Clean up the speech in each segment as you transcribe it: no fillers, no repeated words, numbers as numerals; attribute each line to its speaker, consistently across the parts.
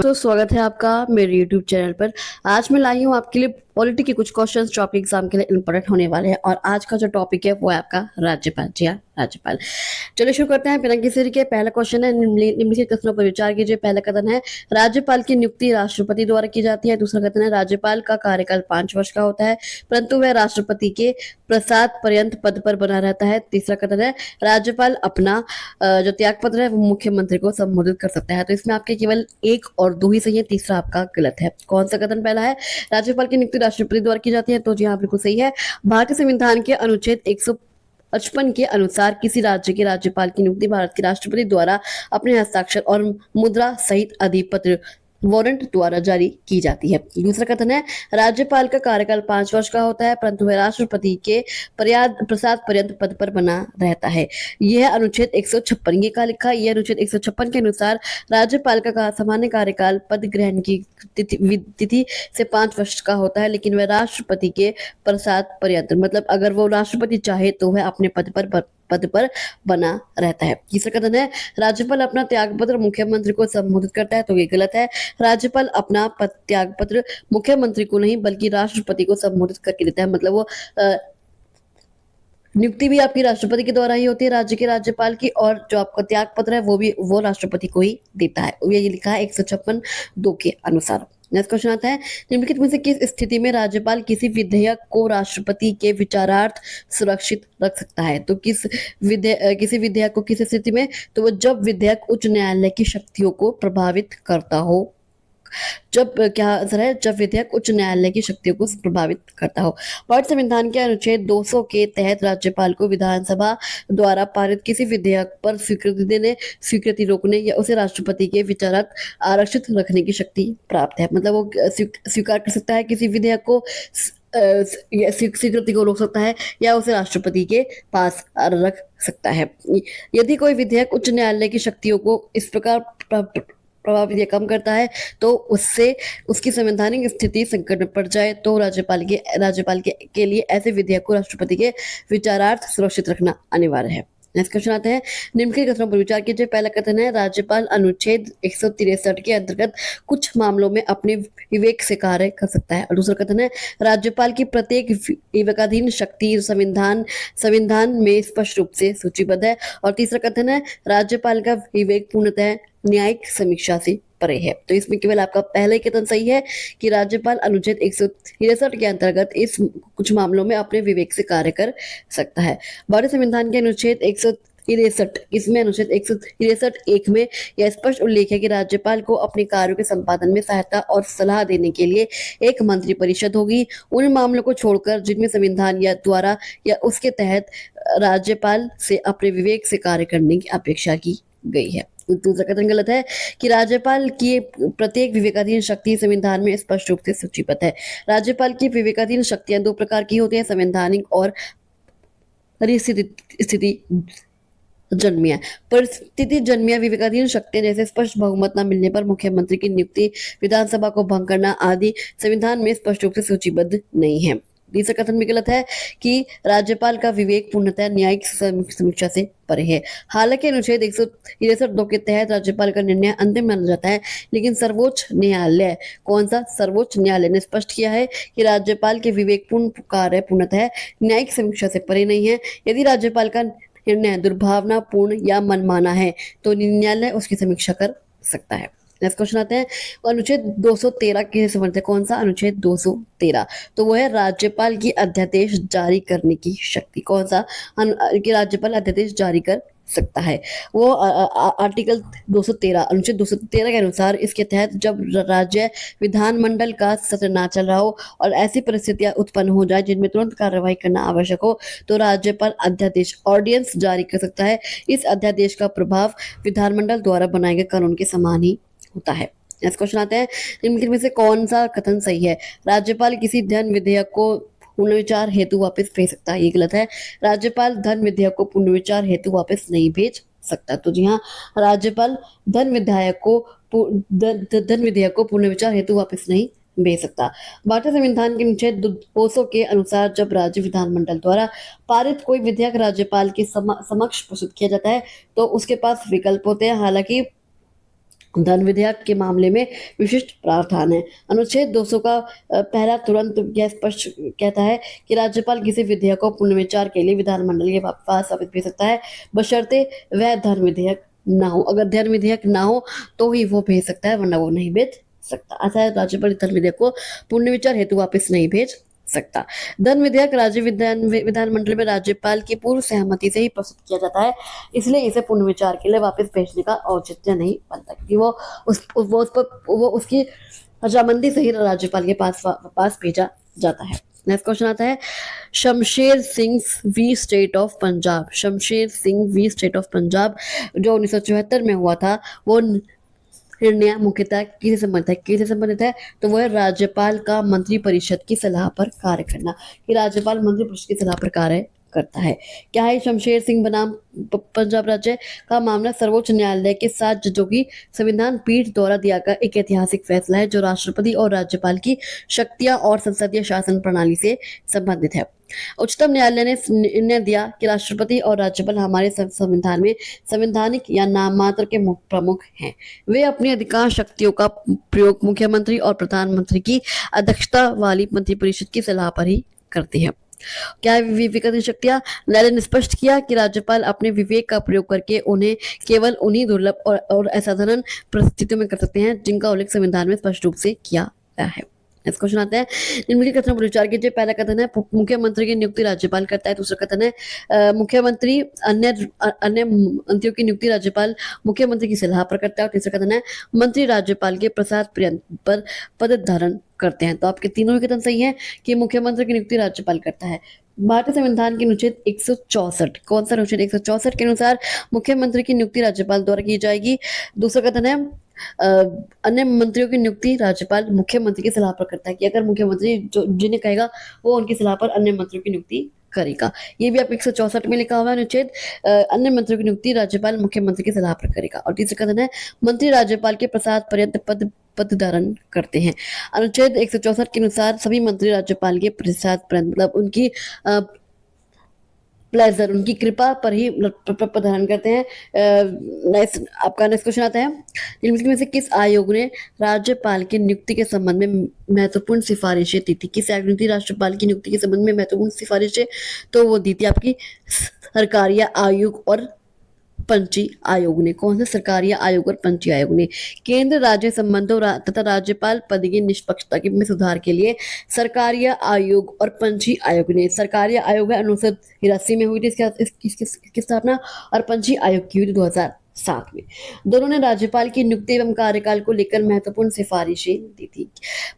Speaker 1: तो स्वागत है आपका मेरे YouTube चैनल पर। आज मैं लाई हूँ आपके लिए पॉलिटी के कुछ क्वेश्चंस जो आपके एग्जाम के लिए इंपॉर्टेंट होने वाले हैं। और आज का जो टॉपिक है वो है आपका राज्यपाल। जी हाँ, राज्यपाल। चलिए शुरू करते हैं बिना किसी देरी के। पहला क्वेश्चन है, निम्नलिखित कथनों पर विचार कीजिए। पहला कथन है, राज्यपाल की नियुक्ति राष्ट्रपति द्वारा की जाती है। दूसरा कथन है, राज्यपाल का कार्यकाल 5 वर्ष का होता है, परंतु वह राष्ट्रपति के प्रसाद पर्यंत पद पर बना रहता है। तीसरा कथन है, राज्यपाल अपना जो त्याग पत्र है वो मुख्यमंत्री को संबोधित कर सकता है। तो इसमें आपके केवल एक और दो ही सही है, तीसरा आपका गलत है। कौन सा कथन पहला है? राज्यपाल की नियुक्ति राष्ट्रपति द्वारा की जाती है, तो जी हाँ बिल्कुल सही है। भारतीय संविधान के अनुच्छेद 155 के अनुसार किसी राज्य के राज्यपाल की नियुक्ति भारत के राष्ट्रपति द्वारा अपने हस्ताक्षर और मुद्रा सहित अधिपत्र वारंट द्वारा जारी की जाती है। दूसरा कथन है, राज्यपाल का कार्यकाल 5 वर्ष का होता है, परंतु वह राष्ट्रपति के प्रसाद पर्यंत पद पर बना रहता है। यह अनुच्छेद 156 ये का लिखा है। यह अनुच्छेद 156 के अनुसार राज्यपाल का सामान्य कार्यकाल पद ग्रहण की तिथि से 5 वर्ष का होता है, लेकिन वह राष्ट्रपति के प्रसाद पर्यंत, मतलब अगर वो राष्ट्रपति चाहे तो वह अपने पद पर बना रहता है। तीसरा कथन है, राज्यपाल अपना त्याग पत्र मुख्यमंत्री को संबोधित करता है, तो ये गलत है। राज्यपाल अपना त्याग पत्र मुख्यमंत्री को नहीं बल्कि राष्ट्रपति को संबोधित करके देता है। मतलब वो नियुक्ति भी आपकी राष्ट्रपति के द्वारा ही होती है, राज्य के राज्यपाल की, और जो आपका त्याग पत्र है वो राष्ट्रपति को ही देता है। ये लिखा है 156(2) के अनुसार। नेक्स्ट क्वेश्चन आता है, निम्नलिखित में से किस स्थिति में राज्यपाल किसी विधेयक को राष्ट्रपति के विचारार्थ सुरक्षित रख सकता है? तो किसी विधेयक को किस स्थिति में? तो वो जब विधेयक उच्च न्यायालय की शक्तियों को प्रभावित करता हो। क्या आंसर है? जब विधेयक उच्च न्यायालय की शक्तियों को प्रभावित करता हो। भारत संविधान के अनुच्छेद 200 के तहत राज्यपाल को विधानसभा द्वारा पारित किसी विधेयक पर स्वीकृति देने, स्वीकृति रोकने या उसे राष्ट्रपति के विचारार्थ आरक्षित रखने की शक्ति प्राप्त है। मतलब वो स्वीकार कर सकता है किसी विधेयक को, स्वीकृति को रोक सकता है या उसे राष्ट्रपति के पास रख सकता है। यदि कोई विधेयक उच्च न्यायालय की शक्तियों को इस प्रकार प्रभावित या कम करता है तो उससे उसकी संवैधानिक स्थिति संकट में पड़ जाए तो राज्यपाल के लिए ऐसे विधेयक को राष्ट्रपति के विचारार्थ सुरक्षित रखना अनिवार्य है। नेक्स्ट क्वेश्चन आते हैं, निम्नलिखित कथनों पर विचार कीजिए। पहला कथन है, राज्यपाल अनुच्छेद 163 के अंतर्गत कुछ मामलों में अपने विवेक से कार्य कर सकता है। और दूसरा कथन है, राज्यपाल की प्रत्येक विवेकाधीन शक्ति संविधान में स्पष्ट रूप से सूचीबद्ध है। और तीसरा कथन है, राज्यपाल का विवेक पूर्णतः न्यायिक समीक्षा से परे है। तो इसमें केवल आपका पहला ही कथन सही है कि राज्यपाल अनुच्छेद 163 के अंतर्गत इस कुछ मामलों में अपने विवेक से कार्य कर सकता है। भारतीय संविधान के अनुच्छेद 163, इसमें अनुच्छेद 163(1) में यह स्पष्ट उल्लेख है कि राज्यपाल को अपने कार्यों के संपादन में सहायता और सलाह देने के लिए एक मंत्री परिषद होगी, उन मामलों को छोड़कर जिनमें संविधान या द्वारा या उसके तहत राज्यपाल से अपने विवेक से कार्य करने की अपेक्षा की गई है। दूसरा कथन गलत है कि राज्यपाल की प्रत्येक विवेकाधीन शक्ति संविधान में स्पष्ट रूप से सूचीबद्ध है। राज्यपाल की विवेकाधीन शक्तियां दो प्रकार की होती है, संवैधानिक और परिस्थिति जन्मिया। परिस्थिति जन्मिया विवेकाधीन शक्तियां जैसे स्पष्ट बहुमत न मिलने पर मुख्यमंत्री की नियुक्ति, विधानसभा को भंग करना आदि संविधान में स्पष्ट रूप से सूचीबद्ध नहीं है। तीसरा कथन भी गलत है कि राज्यपाल का विवेक पूर्णतः न्यायिक समीक्षा से परे है। हालांकि अनुच्छेद 163(2) के तहत राज्यपाल का निर्णय अंतिम माना जाता है, लेकिन सर्वोच्च न्यायालय, कौन सा? सर्वोच्च न्यायालय ने स्पष्ट किया है कि राज्यपाल के विवेकपूर्ण कार्य पूर्णतः न्यायिक समीक्षा से परे नहीं है। यदि राज्यपाल का निर्णय दुर्भावनापूर्ण या मनमाना है तो न्यायालय उसकी समीक्षा कर सकता है। नेक्स्ट क्वेश्चन आते हैं, अनुच्छेद 213 के संबंध में कौन सा? अनुच्छेद 213, तो वो है राज्यपाल की अध्यादेश जारी करने की शक्ति। कौन सा? कि राज्यपाल अध्यादेश जारी कर सकता है। वो आर्टिकल 213, अनुच्छेद 213 के अनुसार इसके तहत जब राज्य विधानमंडल का सत्र ना चल रहा हो और ऐसी परिस्थितियां उत्पन्न हो जाए जिनमें तुरंत कार्रवाई करना आवश्यक हो तो राज्यपाल अध्यादेश ऑर्डिनेंस जारी कर सकता है। इस अध्यादेश का प्रभाव विधानमंडल द्वारा बनाए गए कानून के समान ही होता है। नेक्स्ट क्वेश्चन आते हैं, निम्नलिखित में से कौन सा कथन सही है? राज्यपाल किसी धन विधेयक को पुनर्विचार हेतु वापस भेज सकता है, ये गलत है। राज्यपाल धन विधेयक को पुनर्विचार हेतु वापस नहीं भेज सकता। तो जी हाँ, राज्यपाल धन विधेयक को पुनर्विचार हेतु वापस नहीं भेज सकता। भारतीय संविधान के अनुच्छेद 200 के अनुसार जब राज्य विधानमंडल द्वारा पारित कोई विधेयक राज्यपाल के समक्ष प्रस्तुत किया जाता है तो उसके पास विकल्प होते हैं। हालांकि धन विधेयक के मामले में विशिष्ट प्रावधान है। अनुच्छेद 200 का पहला तुरंत यह स्पष्ट कहता है कि राज्यपाल किसी विधेयक को पुनर्विचार के लिए विधानमंडल के पास वापस भेज सकता है, बशर्ते वह धन विधेयक ना हो। अगर धन विधेयक ना हो तो ही वो भेज सकता है, वरना वो नहीं भेज सकता। ऐसा है, राज्यपाल धन विधेयक को पुनर्विचार हेतु वापस नहीं भेज सकता। धन विधेयक राज्य विधानमंडल में राज्यपाल की पूर्व सहमति से ही प्रस्तुत किया जाता है, इसलिए इसे पुनर्विचार के लिए वापस भेजने का औचित्य नहीं बनता, क्योंकि वो उसकी रजामंदी से ही राज्यपाल के पास भेजा जाता है। नेक्स्ट क्वेश्चन आता है, Shamsher Singh v state of Punjab. Shamsher Singh v state of Punjab जो 1974 में हुआ था, वो निर्णय मुख्यतः किससे संबंधित है? तो वह राज्यपाल का मंत्रिपरिषद की सलाह पर कार्य करना, कि राज्यपाल मंत्रिपरिषद की सलाह पर कार्य करता है। क्या है शमशेर सिंह बनाम पंजाब राज्य का मामला? सर्वोच्च न्यायालय के 7 जजों की संविधान पीठ द्वारा दिया गया एक ऐतिहासिक फैसला है, जो राष्ट्रपति और राज्यपाल की शक्तियां और संसदीय शासन प्रणाली से संबंधित है। उच्चतम न्यायालय ने निर्णय दिया कि राष्ट्रपति और राज्यपाल हमारे संविधान में संवैधानिक या नाम मात्र के प्रमुख हैं। वे अपनी अधिकांश शक्तियों का प्रयोग मुख्यमंत्री और प्रधानमंत्री की अध्यक्षता वाली मंत्रिपरिषद की सलाह पर ही करते हैं। क्या विवेक शक्तियां? न्यायालय ने स्पष्ट किया कि राज्यपाल अपने विवेक का प्रयोग करके उन्हें केवल उन्हीं दुर्लभ और असाधारण परिस्थितियों में कर सकते हैं जिनका उल्लेख संविधान में स्पष्ट रूप से किया गया है। नेक्स्ट क्वेश्चन आता है, निम्नलिखित कथनों पर विचार कीजिए। पहला कथन है मुख्यमंत्री की नियुक्ति राज्यपाल करता है। दूसरा कथन है मुख्यमंत्री अन्य मंत्रियों की नियुक्ति राज्यपाल मुख्यमंत्री की सलाह पर करता है। और तीसरा कथन है मंत्री राज्यपाल के प्रसाद पर्यंत पर पद धारण करते हैं। तो आपके तीनों ही कथन सही है कि मुख्यमंत्री की नियुक्ति राज्यपाल करता है। भारतीय संविधान के अनुच्छेद 164, कौन सा अनुच्छेद? 164 के अनुसार मुख्यमंत्री की नियुक्ति राज्यपाल द्वारा की जाएगी। दूसरा कथन है अन्य मंत्रियों की नियुक्ति राज्यपाल मुख्यमंत्री की सलाह पर करता है, कि अगर मुख्यमंत्री जो जिन्हें कहेगा वो उनकी सलाह पर अन्य मंत्रियों की नियुक्ति करेगा। ये भी आप 164 में लिखा हुआ है अनुच्छेद, अन्य मंत्रियों की नियुक्ति राज्यपाल मुख्यमंत्री की सलाह पर करेगा। और तीसरा कथन है मंत्री राज्यपाल के प्रसाद पर्यंत पद धारण करते हैं। अनुच्छेद 164 के अनुसार सभी मंत्री राज्यपाल के प्रसाद पर्यंत, मतलब उनकी प्लेजर, उनकी कृपा पर ही पद धारण करते हैं। आपका नेक्स्ट क्वेश्चन आता है, निम्नलिखित में से किस आयोग ने राज्यपाल की नियुक्ति के संबंध में महत्वपूर्ण सिफारिशें दी थी? किस आयोग ने दी राज्यपाल की नियुक्ति के संबंध में महत्वपूर्ण सिफारिशें? तो वो दी थी आपकी सरकारिया आयोग और पंची आयोग ने। कौन से? सरकारिया आयोग और पंची आयोग ने। केंद्र राज्य संबंधों तथा राज्यपाल पद की निष्पक्षता में सुधार के लिए सरकारिया आयोग और पंची आयोग ने, सरकारिया आयोग 1983 में हुई थी इसकी स्थापना, और पंची आयोग की हुई थी 2007 में। दोनों ने राज्यपाल की नियुक्ति एवं कार्यकाल को लेकर महत्वपूर्ण सिफारिशें दी थी,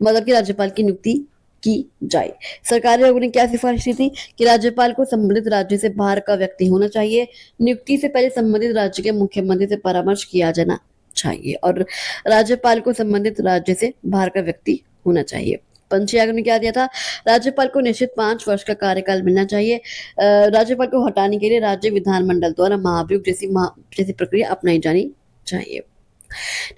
Speaker 1: मतलब कि राज्यपाल की नियुक्ति की जाए। सरकारी आयोग ने क्या सिफारिश की थी? कि राज्यपाल को संबंधित राज्य से बाहर का व्यक्ति होना चाहिए, नियुक्ति से पहले संबंधित राज्य के मुख्यमंत्री से परामर्श किया जाना चाहिए, और राज्यपाल को संबंधित राज्य से बाहर का व्यक्ति होना चाहिए। पंच आयोग ने क्या दिया था? राज्यपाल को निश्चित 5 वर्ष का कार्यकाल मिलना चाहिए। राज्यपाल को हटाने के लिए राज्य विधानमंडल द्वारा महाभियोग जैसी प्रक्रिया अपनाई जानी चाहिए।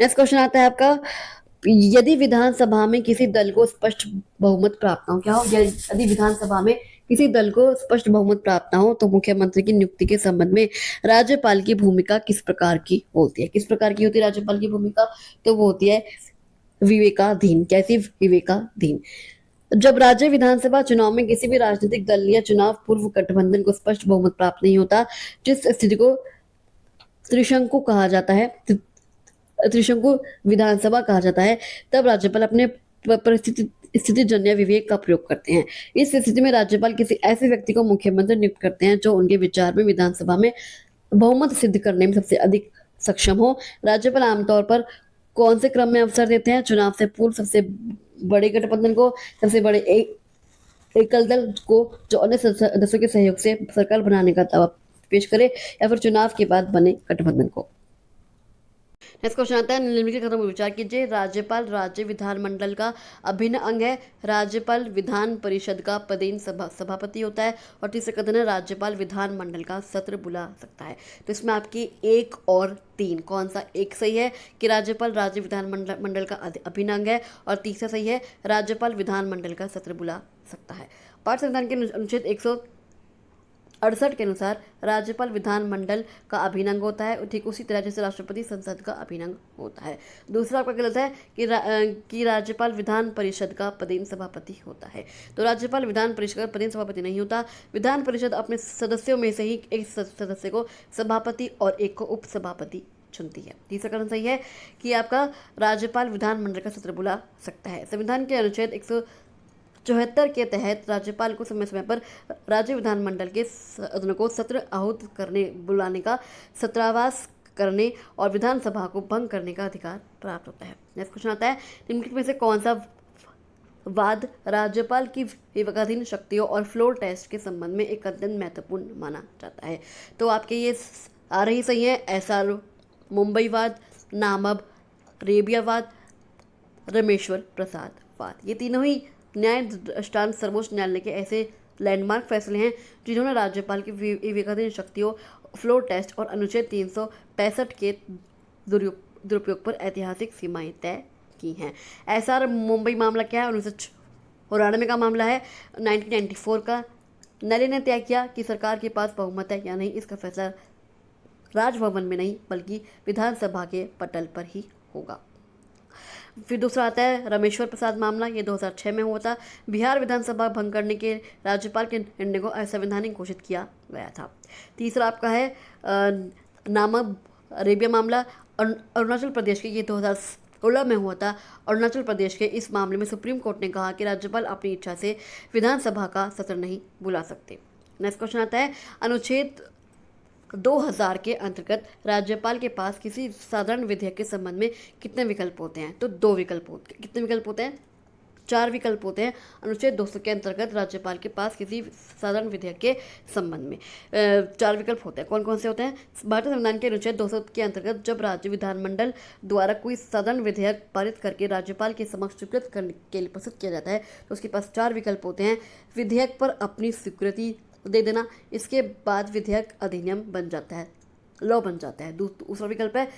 Speaker 1: नेक्स्ट क्वेश्चन आता है आपका, यदि विधानसभा में किसी दल को स्पष्ट बहुमत प्राप्त हो, क्या हो? यदि विधानसभा में किसी दल को स्पष्ट बहुमत प्राप्त हो तो मुख्यमंत्री की नियुक्ति के संबंध में राज्यपाल की भूमिका किस प्रकार की होती है? किस प्रकार की होती है राज्यपाल की भूमिका? तो वो होती है विवेकाधीन। कैसी? विवेकाधीन। जब राज्य विधानसभा चुनाव में किसी भी राजनीतिक दल या चुनाव पूर्व गठबंधन को स्पष्ट बहुमत प्राप्त नहीं होता, जिस स्थिति को त्रिशंकु कहा जाता है, त्रिशंकु विधानसभा कहा जाता है, तब राज्यपाल अपने स्थिति जन्य विवेक का प्रयोग करते हैं। इस स्थिति में राज्यपाल किसी ऐसे व्यक्ति को मुख्यमंत्री नियुक्त करते हैं जो उनके विचार में विधानसभा में बहुमत सिद्ध करने में सबसे अधिक सक्षम हो। राज्यपाल आमतौर पर कौन से क्रम में अवसर देते हैं? चुनाव से पूर्व सबसे बड़े गठबंधन को, सबसे बड़े एकल दल को जो अन्य सदस्यों के सहयोग से सरकार बनाने का दावा पेश करे, या फिर चुनाव के बाद बने गठबंधन को। नेक्स्ट क्वेश्चन आता है, निम्नलिखित कथनों पर विचार कीजिए। राज्यपाल राज्य विधानमंडल का अभिन्न अंग है। राज्यपाल विधान परिषद का पदेन सभापति होता है। और तीसरा कथन है राज्यपाल विधानमंडल का सत्र बुला सकता है। तो इसमें आपकी 1 और 3, कौन सा? 1 सही है कि राज्यपाल राज्य विधानमंडल का अभिन्न अंग है, और तीसरा सही है राज्यपाल विधानमंडल का सत्र बुला सकता है। भारत संविधान के अनुच्छेद 68 के अनुसार राज्यपाल विधानमंडल का अभिन्न अंग होता है, ठीक उसी तरह जैसे राष्ट्रपति संसद का अभिन्न अंग होता है। दूसरा आपका गलत है कि राज्यपाल विधान परिषद का पदेन सभापति होता है। तो राज्यपाल विधान परिषद का पदेन सभापति नहीं होता। विधान परिषद अपने सदस्यों में से ही एक सदस्य को सभापति और एक को उप सभापति चुनती है। तीसरा कारण सही है कि आपका राज्यपाल विधानमंडल का सत्र बुला सकता है। संविधान के अनुच्छेद 174 के तहत राज्यपाल को समय समय पर राज्य विधानमंडल के सदनों को सत्र आहूत करने, बुलाने का, सत्रावास करने और विधानसभा को भंग करने का अधिकार प्राप्त होता है। नेक्स्ट क्वेश्चन आता है, निम्नलिखित में से कौन सा वाद राज्यपाल की विवेकाधीन शक्तियों और फ्लोर टेस्ट के संबंध में एक अत्यंत महत्वपूर्ण माना जाता है? तो आपके ये आ रही सही है एसआर मुंबईवाद, नामब रेबियावाद, रमेश्वर प्रसाद वाद। ये तीनों ही न्याय दृष्टांत सर्वोच्च न्यायालय के ऐसे लैंडमार्क फैसले हैं जिन्होंने राज्यपाल की विवेकाधीन शक्तियों, फ्लोर टेस्ट और अनुच्छेद 365 के दुरुपयोग पर ऐतिहासिक सीमाएं तय की हैं। एसआर मुंबई मामला क्या है? 1994 का मामला है, 1994 का। न्यायालय ने तय किया कि सरकार के पास बहुमत है या नहीं, इसका फैसला राजभवन में नहीं बल्कि विधानसभा के पटल पर ही होगा। फिर दूसरा आता है रमेश्वर प्रसाद मामला, ये 2006 में हुआ था। बिहार विधानसभा भंग करने के राज्यपाल के निर्णय को असंवैधानिक घोषित किया गया था। तीसरा आपका है नामब रेबिया मामला, अरुणाचल प्रदेश के, ये 2016 में हुआ था। अरुणाचल प्रदेश के इस मामले में सुप्रीम कोर्ट ने कहा कि राज्यपाल अपनी इच्छा से विधानसभा का सत्र नहीं बुला सकते। नेक्स्ट क्वेश्चन आता है, अनुच्छेद 2000 के अंतर्गत राज्यपाल के पास किसी साधारण विधेयक के संबंध में कितने विकल्प होते हैं? तो 2 विकल्प होते हैं। कितने विकल्प होते हैं? 4 विकल्प होते हैं। अनुच्छेद 200 के अंतर्गत राज्यपाल के पास किसी साधारण विधेयक के संबंध में 4 विकल्प होते हैं। कौन कौन से होते हैं? भारतीय संविधान के अनुच्छेद 200 के अंतर्गत जब राज्य विधानमंडल द्वारा कोई साधारण विधेयक पारित करके राज्यपाल के समक्ष स्वीकृत करने के लिए प्रस्तुत किया जाता है तो उसके पास 4 विकल्प होते हैं। विधेयक पर अपनी स्वीकृति दे देना, इसके बाद विधेयक अधिनियम बन जाता है, लॉ बन जाता है। दूसरा विकल्प है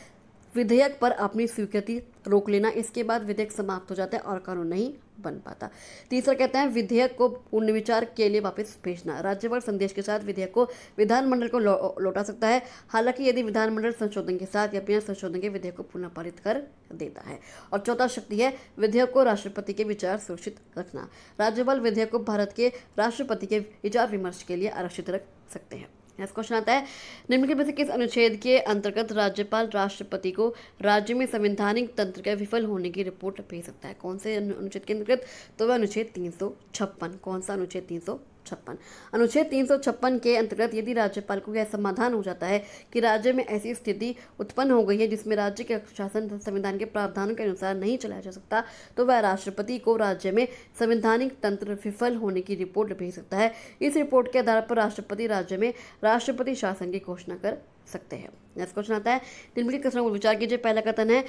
Speaker 1: विधेयक पर अपनी स्वीकृति रोक लेना, इसके बाद विधेयक समाप्त हो जाता है और कानून नहीं बन पाता। तीसरा कहता है विधेयक को पुनर्विचार के लिए वापस भेजना, राज्यपाल संदेश के साथ विधेयक को विधानमंडल को लौटा सकता है, हालांकि यदि विधानमंडल संशोधन के साथ या बिना संशोधन के विधेयक को पुनः पारित कर देता है। और चौथा शक्ति है विधेयक को राष्ट्रपति के विचार सुरक्षित रखना, राज्यपाल विधेयक को भारत के राष्ट्रपति के विचार विमर्श के लिए आरक्षित रख सकते हैं। नेक्स्ट क्वेश्चन आता है, निम्नलिखित में से किस अनुच्छेद के अंतर्गत राज्यपाल राष्ट्रपति को राज्य में संवैधानिक तंत्र के विफल होने की रिपोर्ट भेज सकता है? कौन से अनुच्छेद के अंतर्गत? तो वह अनुच्छेद 356। कौन सा अनुच्छेद? 356। अनुच्छेद 356 के अंतर्गत यदि राज्यपाल को यह समाधान हो जाता है कि राज्य में ऐसी स्थिति उत्पन्न हो गई है जिसमें राज्य के शासन संविधान के प्रावधानों के अनुसार नहीं चलाया जा सकता तो वह राष्ट्रपति को राज्य में संवैधानिक तंत्र विफल होने की रिपोर्ट भेज सकता है। इस रिपोर्ट के आधार पर राष्ट्रपति राज्य में राष्ट्रपति शासन की घोषणा कर सकते हैं। नेक्स्ट क्वेश्चन आता है, निम्नलिखित कथनों पर विचार कीजिए। पहला कथन है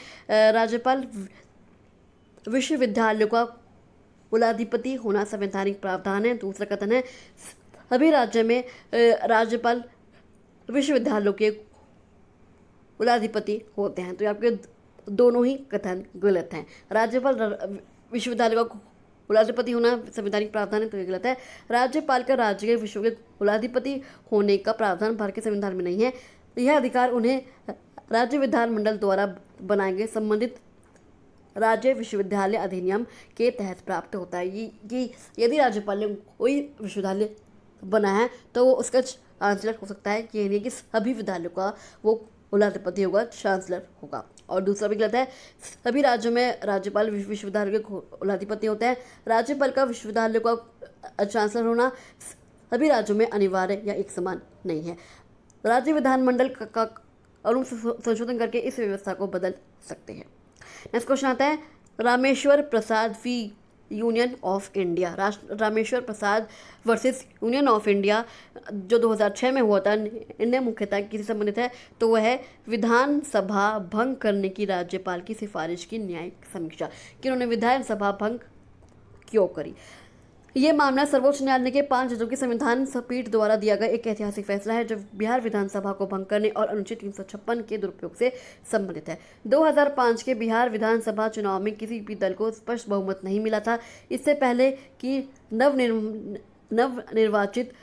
Speaker 1: राज्यपाल विश्वविद्यालयों का कुलाधिपति होना संवैधानिक प्रावधान है। दूसरा कथन है सभी राज्य में राज्यपाल विश्वविद्यालयों के कुलाधिपति होते हैं। तो आपके दोनों ही कथन गलत हैं। राज्यपाल विश्वविद्यालय का कुलाधिपति होना संवैधानिक प्रावधान है तो ये गलत है। राज्यपाल का राज्य के विश्व के कुलाधिपति होने का प्रावधान भारत के संविधान में नहीं है। यह अधिकार उन्हें राज्य विधानमंडल द्वारा बनाए गए संबंधित राज्य विश्वविद्यालय अधिनियम के तहत प्राप्त होता है। ये यदि राज्यपाल ने कोई विश्वविद्यालय बना है तो वो उसका चांसलर हो सकता है, कि नहीं कि सभी विद्यालयों का वो कुलाधिपति होगा, चांसलर होगा। और दूसरा भी गलत है, सभी राज्यों में राज्यपाल विश्वविद्यालय के कुलाधिपति होते हैं। राज्यपाल का विश्वविद्यालय का चांसलर होना सभी राज्यों में अनिवार्य या एक समान नहीं है। राज्य विधानमंडल का कानून संशोधन करके इस व्यवस्था को बदल सकते हैं। नेक्स्ट क्वेश्चन आता है, Rameshwar Prasad v Union of India, Rameshwar Prasad versus Union of India जो 2006 में हुआ था, निर्णय मुख्यतः किसी संबंधित है तो वह है विधानसभा भंग करने की राज्यपाल की सिफारिश की न्यायिक समीक्षा, कि उन्होंने विधानसभा भंग क्यों करी। ये मामला सर्वोच्च न्यायालय के 5 जजों की संविधान पीठ द्वारा दिया गया एक ऐतिहासिक फैसला है जो बिहार विधानसभा को भंग करने और अनुच्छेद 356 के दुरुपयोग से संबंधित है। 2005 के बिहार विधानसभा चुनाव में किसी भी दल को स्पष्ट बहुमत नहीं मिला था। इससे पहले कि नवनिर्वाचित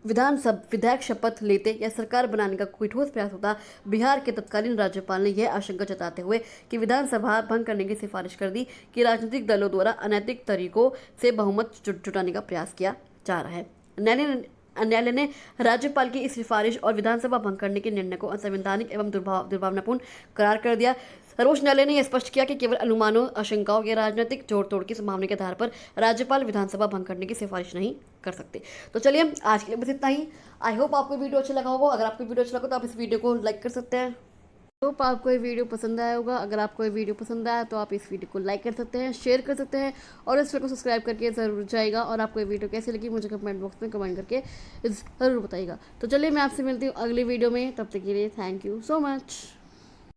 Speaker 1: विधायक शपथ लेते या सरकार बनाने का कोई ठोस प्रयास होता, बिहार के तत्कालीन राज्यपाल ने यह आशंका जताते हुए कि विधानसभा भंग करने की सिफारिश कर दी कि राजनीतिक दलों द्वारा अनैतिक तरीकों से बहुमत जुटाने का प्रयास किया जा रहा है। न्यायालय ने राज्यपाल की इस सिफारिश और विधानसभा भंग करने के निर्णय को असंवैधानिक एवं दुर्भावनापूर्ण करार कर दिया। सर्वोच्च न्यायालय ने यह स्पष्ट किया कि केवल अनुमानों, आशंकाओं या राजनीतिक जोड़ तोड़ की संभावना के आधार पर राज्यपाल विधानसभा भंग करने की सिफारिश नहीं कर सकते। तो चलिए आज के लिए बस इतना ही। आई होप आपको वीडियो अच्छा लगा होगा। अगर आपको वीडियो अच्छा लगा तो आप इस वीडियो को लाइक कर सकते हैं। होप आपको ये वीडियो पसंद आया होगा। अगर आपको ये वीडियो पसंद आया तो आप इस वीडियो को लाइक कर सकते हैं, शेयर कर सकते हैं और इस वीडियो को सब्सक्राइब करके ज़रूर जाएगा। और आपको ये वीडियो कैसी लगी मुझे कमेंट बॉक्स में कमेंट करके ज़रूर बताइएगा। तो चलिए मैं आपसे मिलती हूँ अगली वीडियो में, तब तक के लिए थैंक यू सो मच।